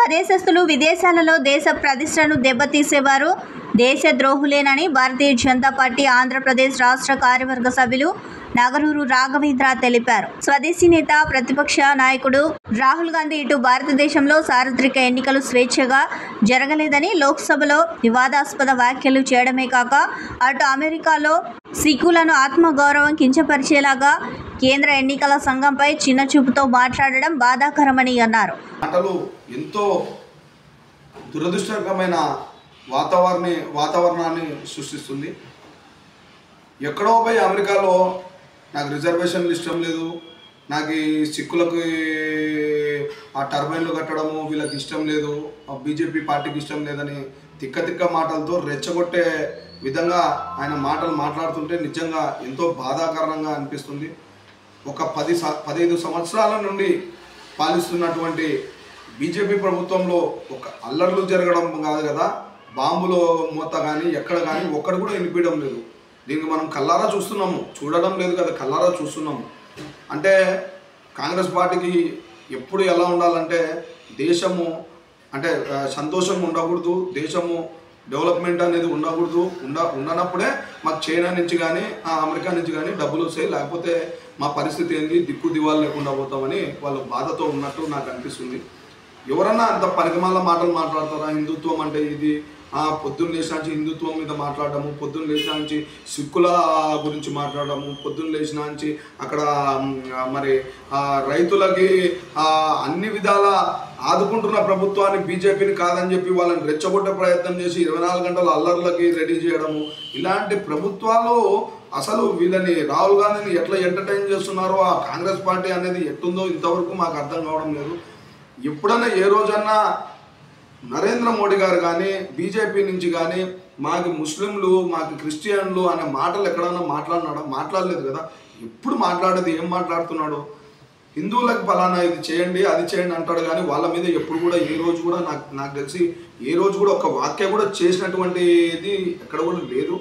స్వదేశస్తులు విదేశాలలో దేశ ప్రతిష్టను దెబ్బతీసేవారు దేశద్రోహులేనని భారతీయ జనతా పార్టీ ఆంధ్రప్రదేశ్ రాష్ట్ర కార్యవర్గ సభ్యులు నగరూరు రాఘవేంద్ర తెలిపారు. స్వదేశీ నేత ప్రతిపక్ష నాయకుడు రాహుల్ గాంధీ ఇటు భారతదేశంలో సార్వత్రిక ఎన్నికలు స్వేచ్ఛగా జరగలేదని లోక్సభలో వివాదాస్పద వ్యాఖ్యలు చేయడమే కాక అటు అమెరికాలో సిక్కులను ఆత్మగౌరవం కించపరిచేలాగా కేంద్ర ఎన్నికల సంఘంపై చిన్నచూపుతో మాట్లాడడం బాధాకరమని అన్నారు. మాటలు ఎంతో దురదృష్టకరమైన వాతావరణాన్ని సృష్టిస్తుంది. ఎక్కడో పోయి అమెరికాలో నాకు రిజర్వేషన్లు ఇష్టం లేదు, నాకు ఈ సిక్కులకు ఆ టర్బైన్లు కట్టడము వీళ్ళకి ఇష్టం లేదు, ఆ బీజేపీ పార్టీకి ఇష్టం లేదని తిక్క మాటలతో రెచ్చగొట్టే విధంగా ఆయన మాటలు మాట్లాడుతుంటే నిజంగా ఎంతో బాధాకరంగా అనిపిస్తుంది. ఒక 15 సంవత్సరాల నుండి పాలిస్తున్నటువంటి బీజేపీ ప్రభుత్వంలో ఒక అల్లర్లు జరగడం కాదు కదా, బాంబులో మూత కానీ ఎక్కడ కానీ ఒక్కడు కూడా వినిపించడం లేదు. దీనికి మనం కల్లారా చూస్తున్నాము, చూడడం లేదు కదా, కల్లారా చూస్తున్నాము. అంటే కాంగ్రెస్ పార్టీకి ఎప్పుడు ఎలా ఉండాలంటే దేశము అంటే సంతోషంగా ఉండకూడదు, దేశము డెవలప్మెంట్ అనేది ఉండనప్పుడే మాకు చైనా నుంచి కానీ అమెరికా నుంచి కానీ డబ్బులు వస్తాయి, లేకపోతే మా పరిస్థితి ఏంది, దిక్కు దివాలు లేకుండా పోతామని వాళ్ళు బాధతో ఉన్నట్టు నాకు అనిపిస్తుంది. ఎవరన్నా అంత పరిగమాల మాటలు మాట్లాడతారా? హిందుత్వం అంటే ఇది, పొద్దున్న లేచిన నుంచి హిందుత్వం మీద మాట్లాడడము, పొద్దున్న లేచిన నుంచి సిక్కుల గురించి మాట్లాడడము, పొద్దున్న లేచిన నుంచి అక్కడ మరి రైతులకి అన్ని విధాల ఆదుకుంటున్న ప్రభుత్వాన్ని బీజేపీని కాదని చెప్పి వాళ్ళని రెచ్చగొట్టే ప్రయత్నం చేసి 24 గంటల అల్లర్లకి రెడీ చేయడము, ఇలాంటి ప్రభుత్వాలు అసలు వీళ్ళని రాహుల్ గాంధీని ఎట్లా ఎంటర్టైన్ చేస్తున్నారో ఆ కాంగ్రెస్ పార్టీ అనేది ఎట్టుందో ఇంతవరకు మాకు అర్థం కావడం లేదు. ఎప్పుడన్నా ఏ రోజన్నా నరేంద్ర మోడీ గారు కానీ బీజేపీ నుంచి కానీ మాకు ముస్లింలు మాకు క్రిస్టియన్లు అనే మాటలు ఎక్కడన్నా మాట్లాడినాడా? మాట్లాడలేదు కదా. ఎప్పుడు మాట్లాడేది ఏం మాట్లాడుతున్నాడు? హిందువులకు ఫలానా ఇది చేయండి అది చేయండి అంటాడు కానీ వాళ్ళ మీద ఎప్పుడు కూడా ఏ రోజు కూడా నాకు తెలిసి ఏ రోజు కూడా ఒక వాక్య కూడా చేసినటువంటిది ఎక్కడ కూడా లేదు.